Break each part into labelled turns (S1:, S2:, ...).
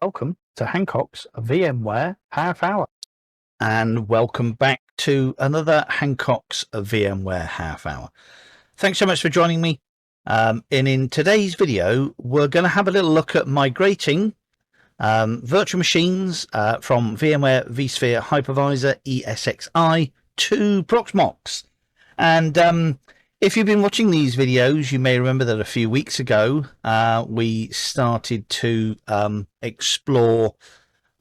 S1: Welcome to Hancock's VMware Half Hour, and welcome back to another Hancock's VMware Half Hour. Thanks so much for joining me. And in today's video, we're going to have a little look at migrating virtual machines from VMware vSphere Hypervisor ESXi to Proxmox. And if you've been watching these videos, you may remember that a few weeks ago we started to explore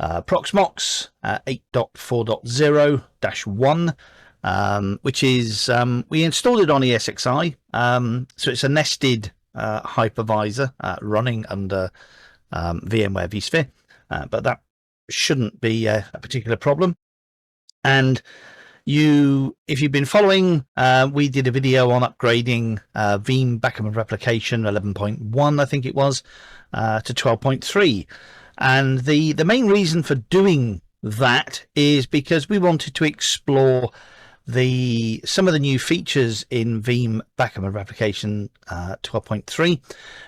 S1: Proxmox 8.4.0-1, which is we installed it on ESXi, so it's a nested hypervisor running under VMware vSphere, but that shouldn't be a particular problem. And if you've been following, we did a video on upgrading Veeam backup and replication 11.1, I think it was, to 12.3. And the main reason for doing that is because we wanted to explore some of the new features in Veeam backup and replication 12.3,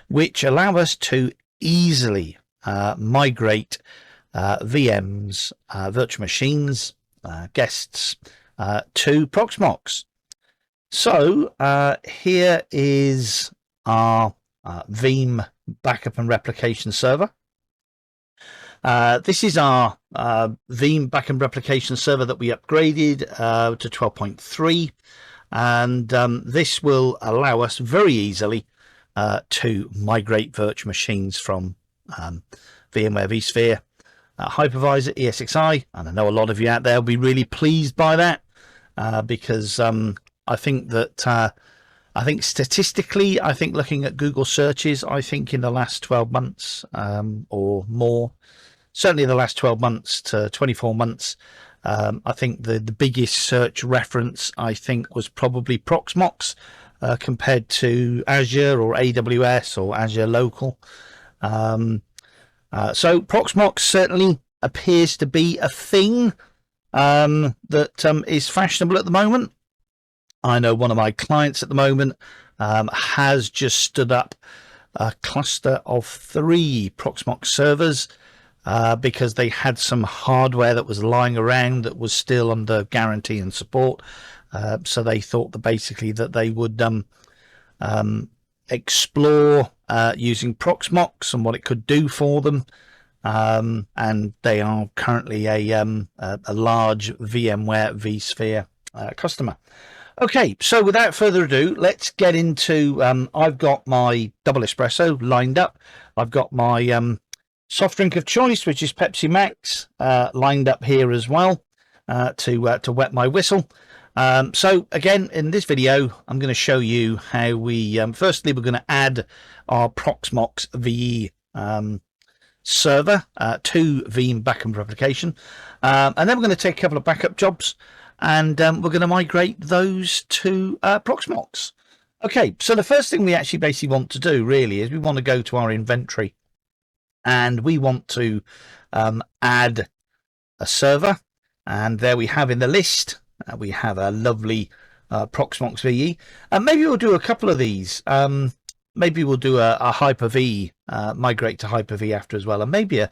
S1: which allow us to easily migrate VMs, virtual machines, guests, to Proxmox. So here is our Veeam backup and replication server. This is our Veeam backup and replication server that we upgraded to 12.3, and this will allow us very easily to migrate virtual machines from VMware vSphere Hypervisor ESXi, and I know a lot of you out there will be really pleased by that because I think that statistically, looking at Google searches, I think in the last 12 months or more, certainly the last 12 months to 24 months, I think the biggest search reference was probably Proxmox compared to Azure or AWS or Azure Local. So Proxmox certainly appears to be a thing that is fashionable at the moment. I know one of my clients at the moment has just stood up a cluster of 3 Proxmox servers because they had some hardware that was lying around that was still under guarantee and support. So they thought that basically that they would explore using Proxmox and what it could do for them, and they are currently a large VMware vSphere customer. Okay, so without further ado, let's get into I've got my double espresso lined up. I've got my soft drink of choice, which is Pepsi Max, lined up here as well to wet my whistle. So again, in this video, I'm going to show you how we, firstly, we're going to add our Proxmox VE server to Veeam backup and replication. And then we're going to take a couple of backup jobs and we're going to migrate those to Proxmox. Okay, so the first thing we actually basically want to do really is we want to go to our inventory and we want to add a server. And there we have in the list, we have a lovely Proxmox VE, and maybe we'll do a couple of these. Maybe we'll do a Hyper-V, migrate to Hyper-V after as well, and maybe a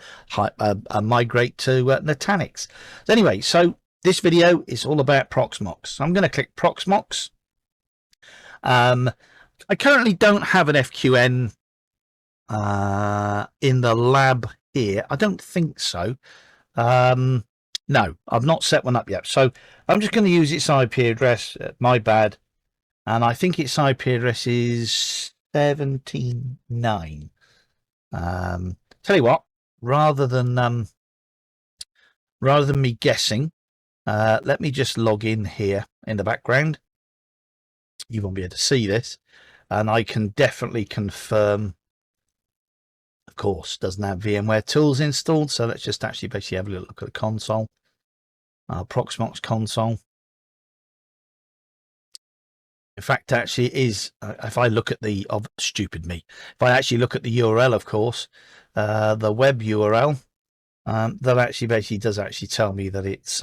S1: migrate to Nutanix. So anyway, so this video is all about Proxmox. So I'm going to click Proxmox. I currently don't have an FQN in the lab here. I don't think so. No, I've not set one up yet. So I'm just going to use its IP address. My bad. And I think its IP address is 79. Tell you what, rather than me guessing, let me just log in here in the background. You won't be able to see this, and I can definitely confirm. Of course, doesn't have VMware tools installed. So let's just actually basically have a little look at the console. Proxmox console. In fact, actually it is, if I look at the, stupid me, if I actually look at the URL, of course, the web URL, that actually basically does actually tell me that it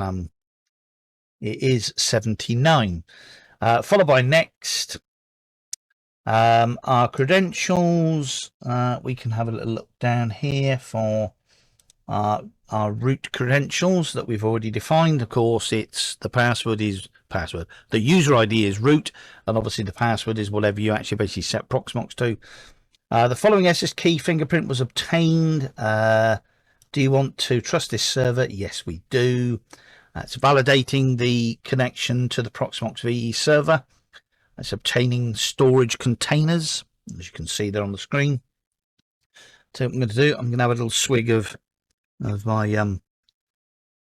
S1: is 79, followed by next. Our credentials, we can have a little look down here for our root credentials that we've already defined. Of course, it's the password is password. The user ID is root, and obviously the password is whatever you actually basically set Proxmox to. The following SS key fingerprint was obtained. Do you want to trust this server? Yes, we do. It's validating the connection to the Proxmox VE server. It's obtaining storage containers, as you can see there on the screen. So what I'm going to do, I'm going to have a little swig of my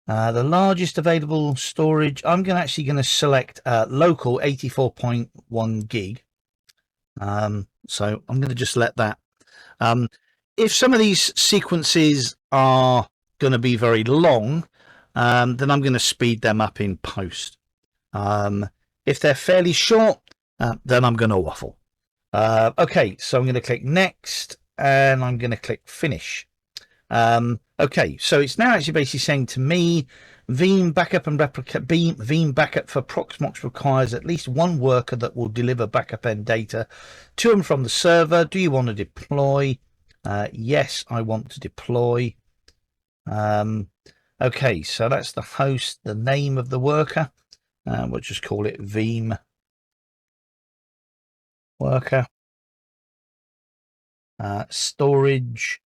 S1: the largest available storage. I'm actually going to select local 84.1 gig. So I'm going to just let that. If some of these sequences are going to be very long, then I'm going to speed them up in post. If they're fairly short, then I'm going to waffle. Okay, so I'm going to click next, and I'm going to click finish. Okay, so it's now actually basically saying to me, Veeam backup and Veeam backup for Proxmox requires at least one worker that will deliver backup end data to and from the server. Do you want to deploy? Yes, I want to deploy. Okay, so that's the host, the name of the worker. We'll just call it Veeam worker. Storage.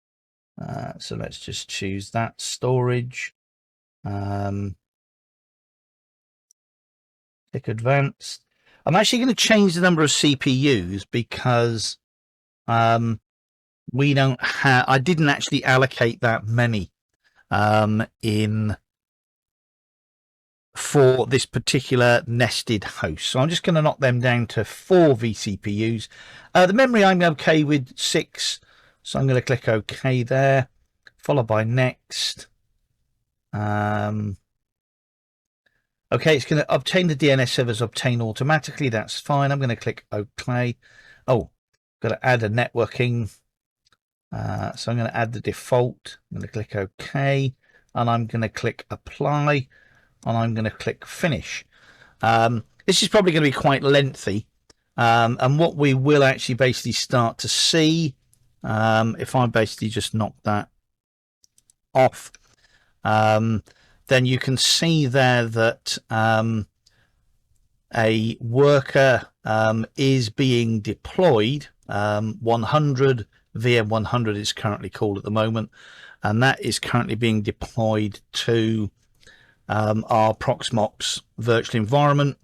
S1: So let's just choose that storage. Click advanced. I'm actually going to change the number of CPUs because we don't have. I didn't actually allocate that many for this particular nested host. So I'm just going to knock them down to 4 vCPUs. The memory I'm okay with 6. So I'm going to click OK there, followed by next. Okay, it's going to obtain the DNS servers obtain automatically. That's fine. I'm going to click OK. Oh, got to add a networking. So I'm going to add the default. I'm going to click OK, and I'm going to click apply, and I'm going to click finish. This is probably going to be quite lengthy, and what we will actually basically start to see, if I basically just knock that off, then you can see there that a worker is being deployed. 100 VM100 is currently called at the moment, and that is currently being deployed to our Proxmox virtual environment.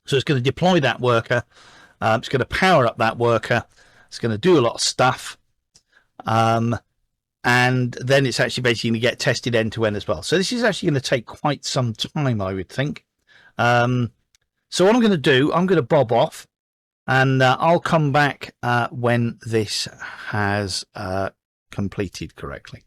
S1: So it's going to deploy that worker. It's going to power up that worker. It's going to do a lot of stuff. And then it's actually basically going to get tested end to end as well. So this is actually going to take quite some time, I would think. So what I'm going to do, I'm going to bob off, and I'll come back when this has completed correctly.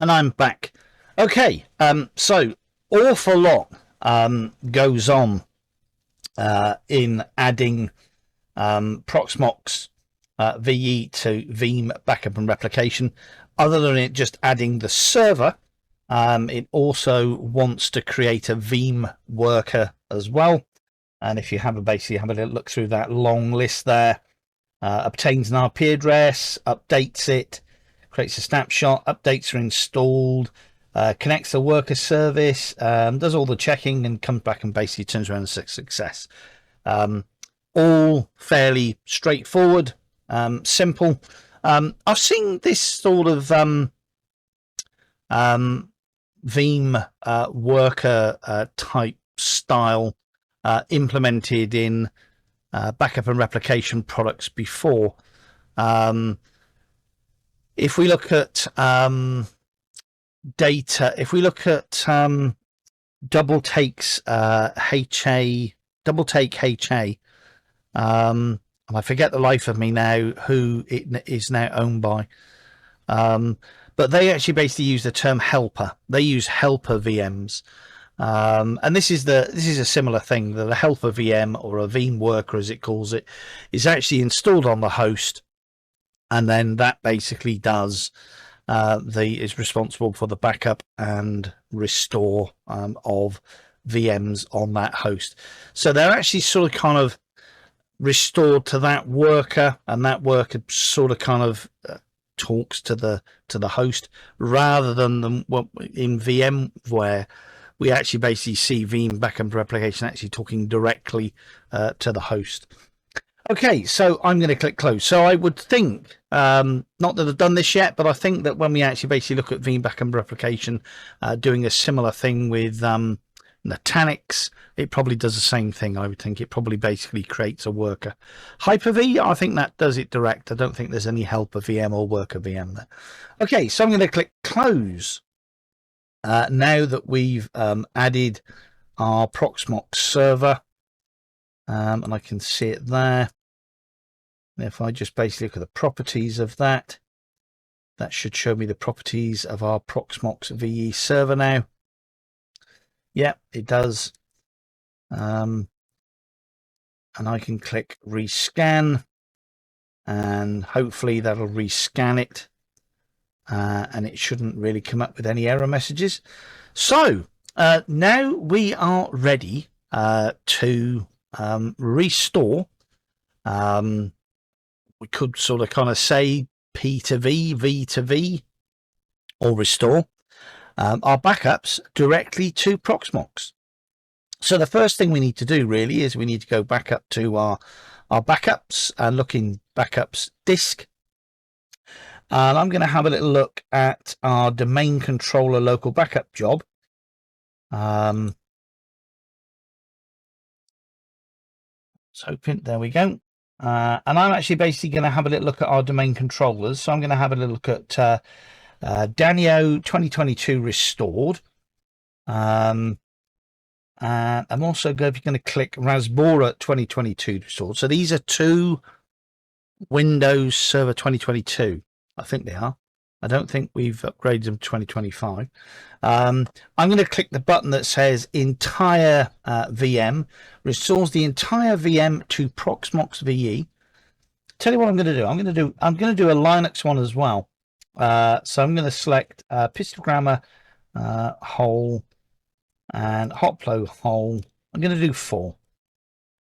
S1: And I'm back. Okay, so awful lot goes on in adding Proxmox VE to Veeam backup and replication. Other than it just adding the server, it also wants to create a Veeam worker as well. And if you have basically have a little look through that long list there, obtains an IP address, updates it, creates a snapshot, updates are installed, connects the worker service, does all the checking, and comes back and basically turns around and says success. All fairly straightforward, simple. I've seen this sort of Veeam worker type style implemented in backup and replication products before. If we look at data, if we look at double take HA, and I forget the life of me now who it is now owned by, but they actually basically use the term helper. They use helper VMs, and this is a similar thing. That a helper VM, or a Veeam worker as it calls it, is actually installed on the host. and then that basically does is responsible for the backup and restore of VMs on that host. So they're actually sort of kind of restored to that worker, and that worker sort of kind of talks to the host, rather than what in VMware we actually basically see VM backup replication actually talking directly to the host. Okay, so I'm going to click close. So I would think, not that I've done this yet, but I think that when we actually basically look at VM backup replication, doing a similar thing with Nutanix, it probably does the same thing. I would think it probably basically creates a worker. Hyper-V, I think that does it direct. I don't think there's any helper VM or worker VM there. Okay, so I'm going to click close. Now that we've added our Proxmox server, and I can see it there. If I just basically look at the properties of that, that should show me the properties of our Proxmox VE server now. Yeah, it does. And I can click rescan, and hopefully that'll rescan it. And it shouldn't really come up with any error messages. So now we are ready to restore. We could sort of kind of say P to V, V to V, or restore our backups directly to Proxmox. So the first thing we need to do really is we need to go back up to our backups and look in backups disk. And I'm going to have a little look at our domain controller local backup job. So hoping, there we go. And I'm actually basically going to have a little look at our domain controllers. So I'm going to have a little look at Danio 2022 restored. And I'm also going to click Rasbora 2022 restored. So these are two Windows Server 2022. I think they are. I don't think we've upgraded them to 2025. I'm going to click the button that says entire VM, restores the entire VM to Proxmox VE. Tell you what I'm going to do. I'm going to do a Linux one as well. So I'm going to select pistogrammer whole and hotflow whole. I'm going to do 4.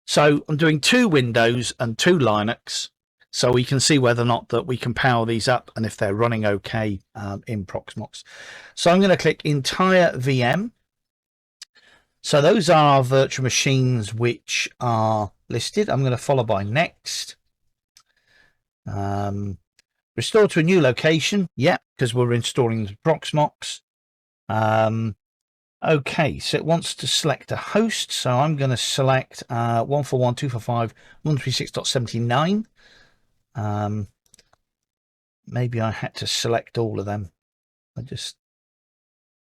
S1: So I'm doing 2 Windows and 2 Linux, so we can see whether or not that we can power these up and if they're running okay in Proxmox. So I'm going to click entire VM. So those are our virtual machines which are listed. I'm going to follow by next. Restore to a new location. Yeah, because we're installing Proxmox. Okay, so it wants to select a host. So I'm going to select 141.255.136.79. Maybe I had to select all of them.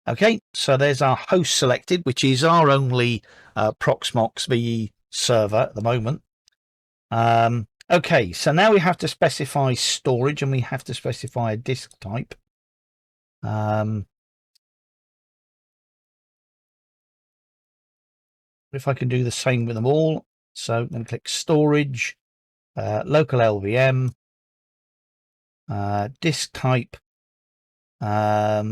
S1: Okay, so there's our host selected, which is our only Proxmox VE server at the moment. Okay, so now we have to specify storage, and we have to specify a disk type. If I can do the same with them all. So I'm going to click storage, local LVM, disk type, raw.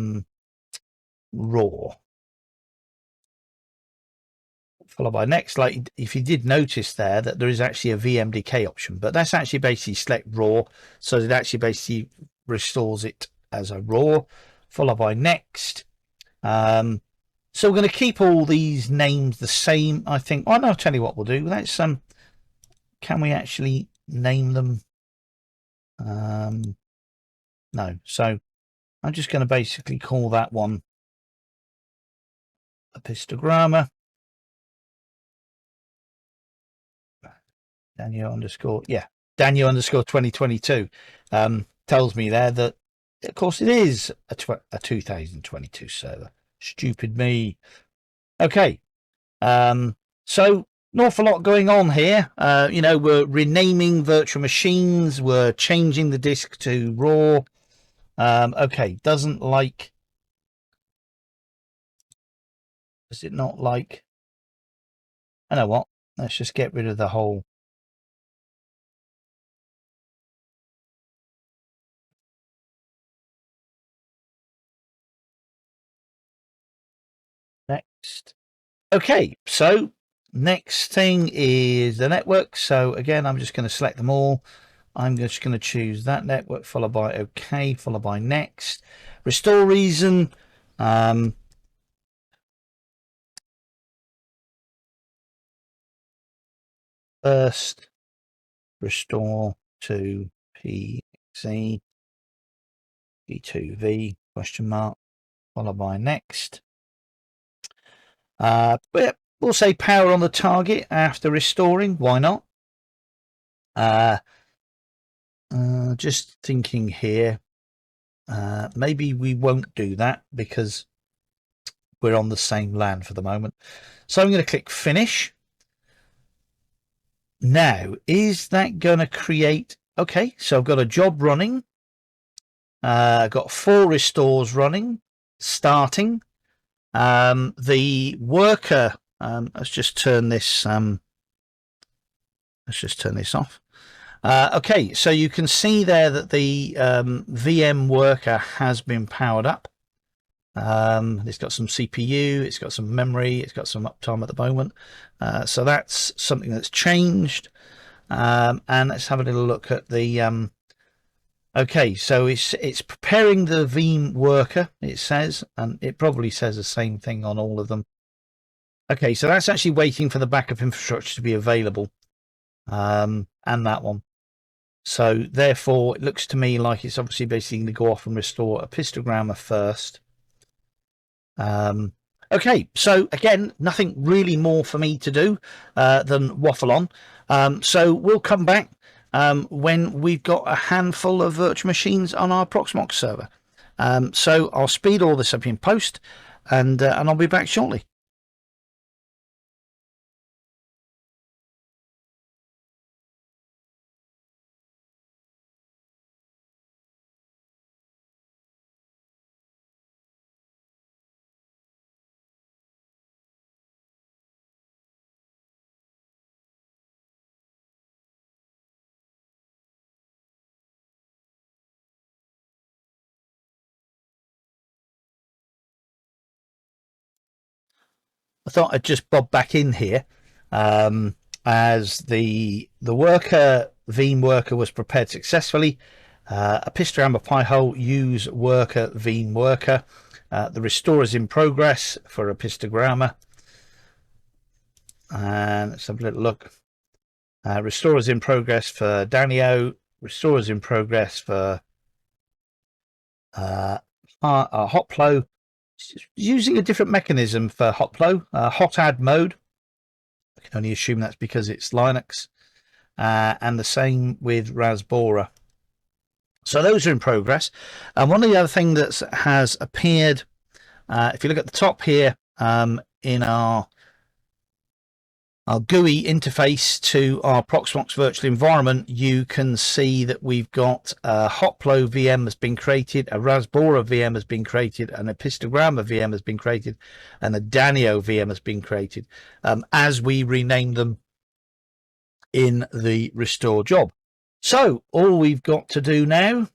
S1: Followed by next. Like if you did notice there that there is actually a VMDK option, but that's actually basically select raw. So it actually basically restores it as a raw. Followed by next. So we're going to keep all these names the same, I think. Oh, no, I'll tell you what we'll do. Let's can we actually name them? No. So I'm just going to basically call that one a pistogrammer. Daniel underscore 2022 tells me there that of course it is a 2022 server. Stupid me. Okay. So an awful lot going on here. We're renaming virtual machines. We're changing the disk to raw. Okay. Does it not like? I know what. Let's just get rid of the whole. Okay, so next thing is the network. So again, I'm just going to select them all. I'm just going to choose that network, followed by OK, followed by next. Restore reason. First, restore to PC P2V question mark, followed by next. But we'll say power on the target after restoring. Why not? Just thinking here. Maybe we won't do that because we're on the same LAN for the moment. So I'm going to click finish. Now, is that going to create... Okay, so I've got a job running. I've got 4 restores running, starting. The worker... let's just turn this off. Okay, so you can see there that the VM worker has been powered up. It's got some CPU, it's got some memory, it's got some uptime at the moment. So that's something that's changed. And let's have a little look at the... okay, so it's preparing the VM worker, it says, and it probably says the same thing on all of them. Okay, so that's actually waiting for the backup infrastructure to be available, and that one. So therefore, it looks to me like it's obviously basically going to go off and restore a pistogrammer first. Okay, so again, nothing really more for me to do than waffle on. So we'll come back when we've got a handful of virtual machines on our Proxmox server. So I'll speed all this up in post, and I'll be back shortly. I thought I'd just bob back in here as the worker Veeam worker was prepared successfully. A pistogrammer Pi-hole use worker Veeam worker. The restore is in progress for a pistogrammer. And let's have a little look. Restore is in progress for Danio. Restore is in progress for Hotplo. Using a different mechanism for Hotplo, hot add mode. I can only assume that's because it's Linux, and the same with Rasbora. So those are in progress. And one of the other things that has appeared, if you look at the top here, in our GUI interface to our Proxmox virtual environment, you can see that we've got a Hotplo VM has been created, a Rasbora VM has been created, and a pistogrammer VM has been created, and a Danio VM has been created, as we rename them in the restore job. So all we've got to do now,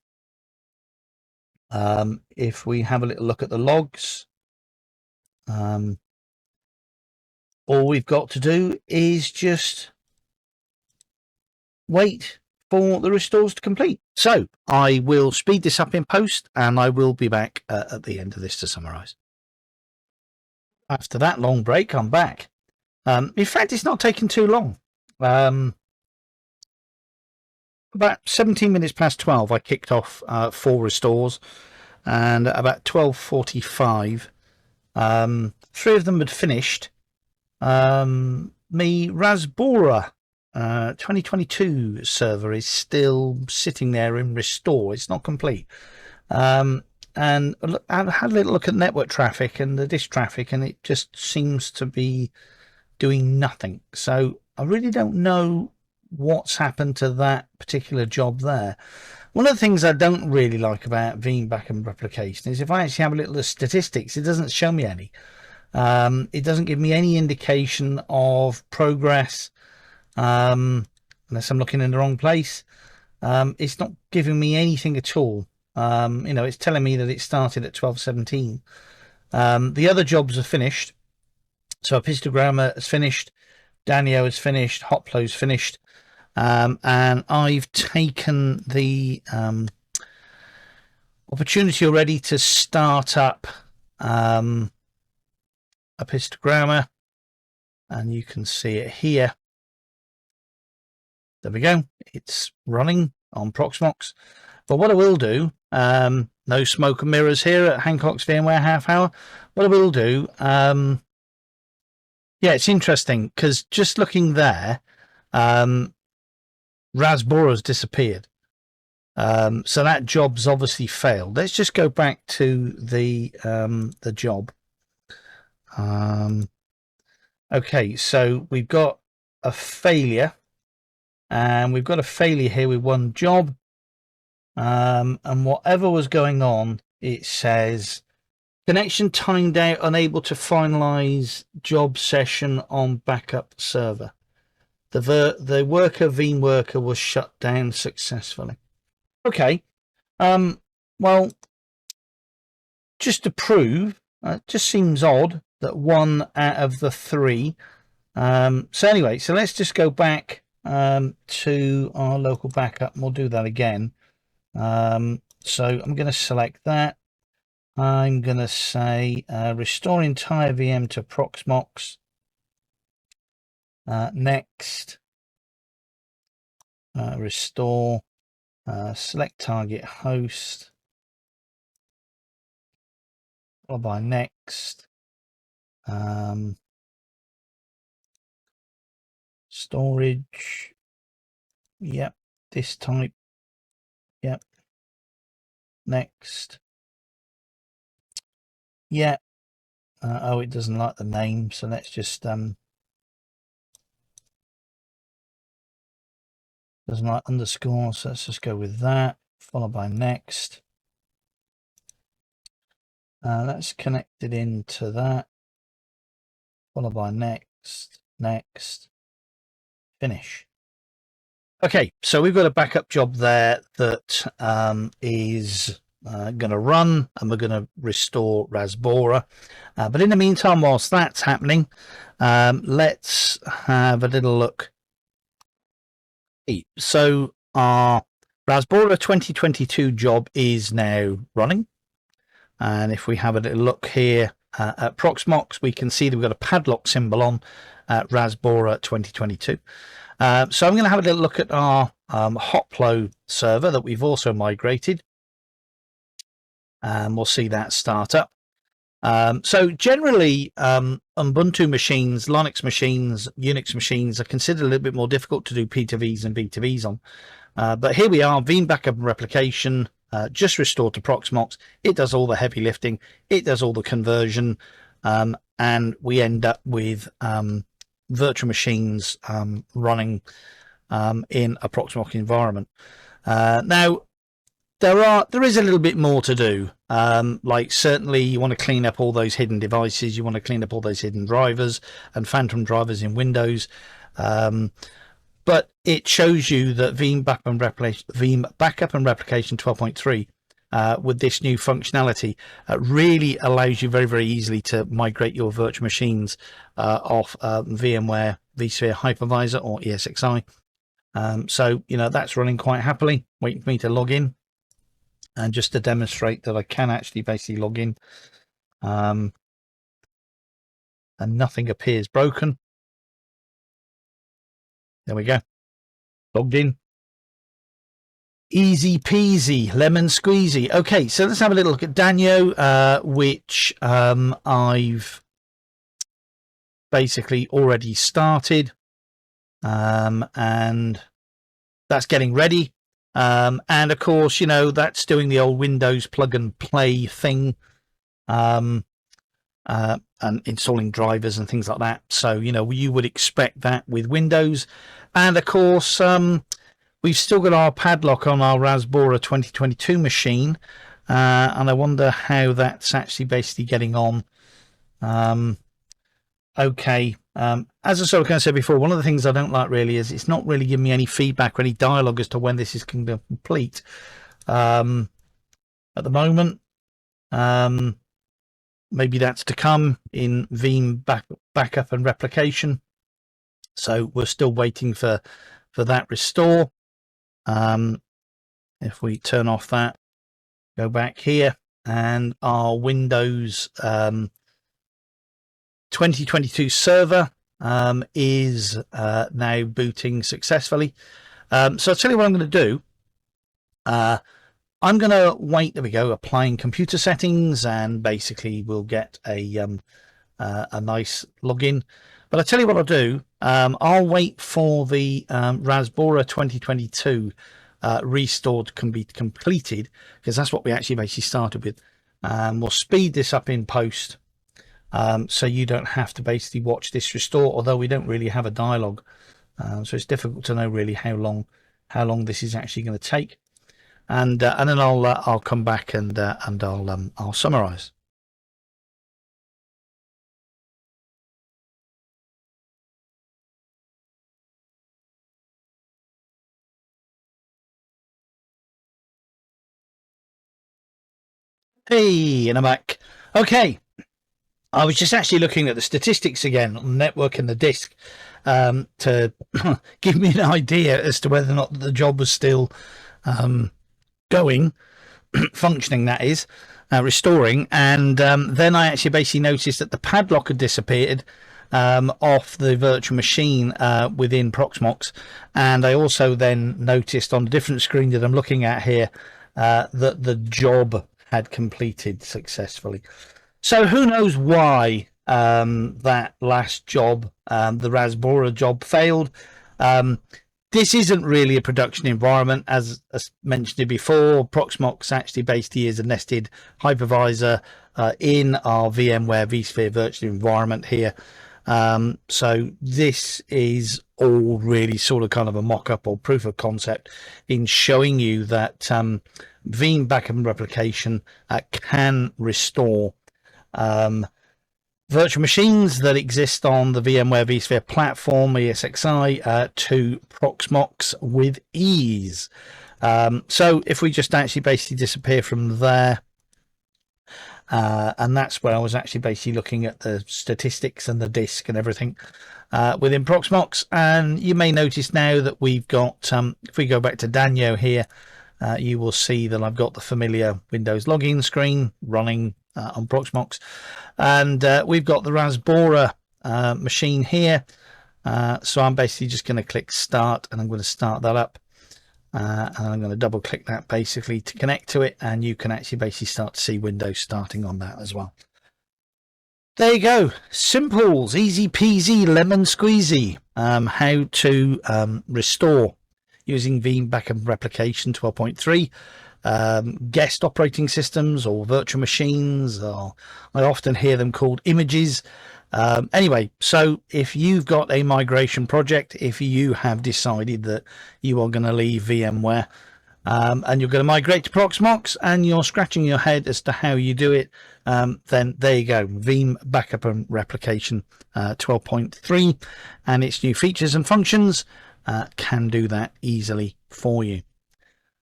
S1: if we have a little look at the logs, all we've got to do is just wait for the restores to complete. So I will speed this up in post, and I will be back at the end of this to summarize. After that long break, I'm back. In fact, it's not taken too long. About 17 minutes past 12, I kicked off 4 restores, and about 12:45, 3 of them had finished. Me Rasbora 2022 server is still sitting there in restore. It's not complete. And I had a little look at network traffic and the disk traffic, and it just seems to be doing nothing. So I really don't know what's happened to that particular job there. One of the things I don't really like about Veeam backup replication is if I actually have a little of statistics, it doesn't show me any. It doesn't give me any indication of progress, unless I'm looking in the wrong place. It's not giving me anything at all. It's telling me that it started at 12:17. The other jobs are finished. So histogrammer is finished, Danio is finished, Hoplo's finished, and I've taken the opportunity already to start up a histogrammer, and you can see it here. There we go. It's running on Proxmox. But what I will do, no smoke and mirrors here at Hancock's VMware Half Hour. What I will do, yeah, it's interesting because just looking there, Rasbora's disappeared. So that job's obviously failed. Let's just go back to the job. Okay, so we've got a failure, and we've got a failure here with one job. And whatever was going on, it says connection timed out, unable to finalize job session on backup server. The worker VMworker was shut down successfully. Okay. Well, just to prove, it just seems odd that 1 out of the 3. So anyway, so let's just go back to our local backup, and we'll do that again. So I'm going to select that. I'm going to say restore entire VM to Proxmox. Next. Restore. Select target host. Followed by next. Storage. Yep. This type. Yep. Next. Yeah. Oh, it doesn't like the name, so let's just doesn't like underscore, so let's just go with that. Followed by next. Let's connect it into that. Followed by next, next, finish. Okay, so we've got a backup job there that is going to run, and we're going to restore Rasbora. But in the meantime, whilst that's happening, let's have a little look. So our Rasbora 2022 job is now running. And if we have a little look here at Proxmox, we can see that we've got a padlock symbol on Rasbora 2022. So I'm going to have a little look at our Hoplo server that we've also migrated. And we'll see that start up. So generally, Ubuntu machines, Linux machines, Unix machines are considered a little bit more difficult to do P2Vs and V2Vs on. But here we are, Veeam backup and replication, just restored to Proxmox. It does all the heavy lifting. It does all the conversion. And we end up with virtual machines running in a Proxmox environment. Now, there is a little bit more to do. Like certainly you want to clean up all those hidden devices. You want to clean up all those hidden drivers and phantom drivers in Windows. But it shows you that Veeam Backup and Replication 12.3 with this new functionality really allows you very, very easily to migrate your virtual machines off VMware vSphere Hypervisor or ESXi. So, you know, that's running quite happily. Waiting for me to log in. And just to demonstrate that I can actually basically log in. And nothing appears broken. There we go. Logged in. Easy peasy, lemon squeezy. Okay, so let's have a little look at Danio, which I've basically already started. And that's getting ready. And of course, you know, that's doing the old Windows plug and play thing. And installing drivers and things like that. So, you know, you would expect that with Windows. And of course, we've still got our padlock on our Rasbora 2022 machine. And I wonder how that's actually basically getting on. Okay. As I sort of kind of said before, one of the things I don't like really is it's not really giving me any feedback or any dialogue as to when this is going to be complete. At the moment, maybe that's to come in Veeam backup and replication. So we're still waiting for that restore. If we turn off that, go back here, and our Windows 2022 server is now booting successfully. So I'll tell you what I'm going to do. I'm going to wait. There we go. Applying computer settings, and basically we'll get a nice login. But I'll tell you what I'll do. I'll wait for the Raspberry 2022 restored can be completed, because that's what we actually basically started with. We'll speed this up in post, so you don't have to basically watch this restore, although we don't really have a dialogue, so it's difficult to know really how long this is actually going to take. And then I'll come back and I'll summarize. Hey, and I'm back. Okay, I was just actually looking at the statistics again on the network and the disk to give me an idea as to whether or not the job was still going, functioning, that is, restoring. And then I actually basically noticed that the padlock had disappeared off the virtual machine within Proxmox. And I also then noticed on a different screen that I'm looking at here that the job had completed successfully. So who knows why that last job, the Raspberry job, failed. This isn't really a production environment, as mentioned before. Proxmox actually basically is a nested hypervisor in our VMware vSphere virtual environment here. So this is all really sort of kind of a mock-up or proof of concept in showing you that Veeam backup and replication can restore virtual machines that exist on the VMware vSphere platform, ESXi, to Proxmox with ease. So if we just actually basically disappear from there, and that's where I was actually basically looking at the statistics and the disk and everything within Proxmox. And you may notice now that we've got, if we go back to Danio here, you will see that I've got the familiar Windows login screen running on Proxmox, and we've got the Raspberry machine here. So I'm basically just going to click start, and I'm going to start that up, and I'm going to double click that basically to connect to it, and you can actually basically start to see Windows starting on that as well. There you go. Simples, easy peasy, lemon squeezy. How to restore using Veeam backup replication 12.3. Guest operating systems or virtual machines, or I often hear them called images. Anyway, so if you've got a migration project, if you have decided that you are going to leave VMware and you're going to migrate to Proxmox, and you're scratching your head as to how you do it, then there you go. Veeam backup and replication 12.3 and its new features and functions can do that easily for you.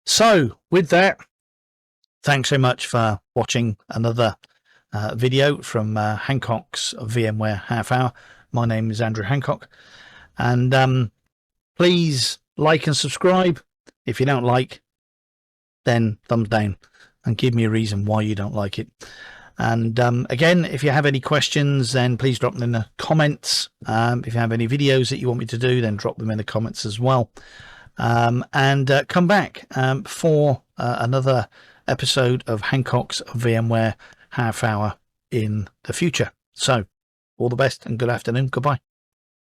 S1: So with that, thanks so much for watching another video from Hancock's VMware Half Hour. My name is Andrew Hancock, and please like and subscribe. If you don't like, then thumbs down and give me a reason why you don't like it. And again, if you have any questions, then please drop them in the comments. If you have any videos that you want me to do, then drop them in the comments as well. And come back for another episode of Hancock's VMware Half Hour in the future. So all the best and good afternoon. Goodbye.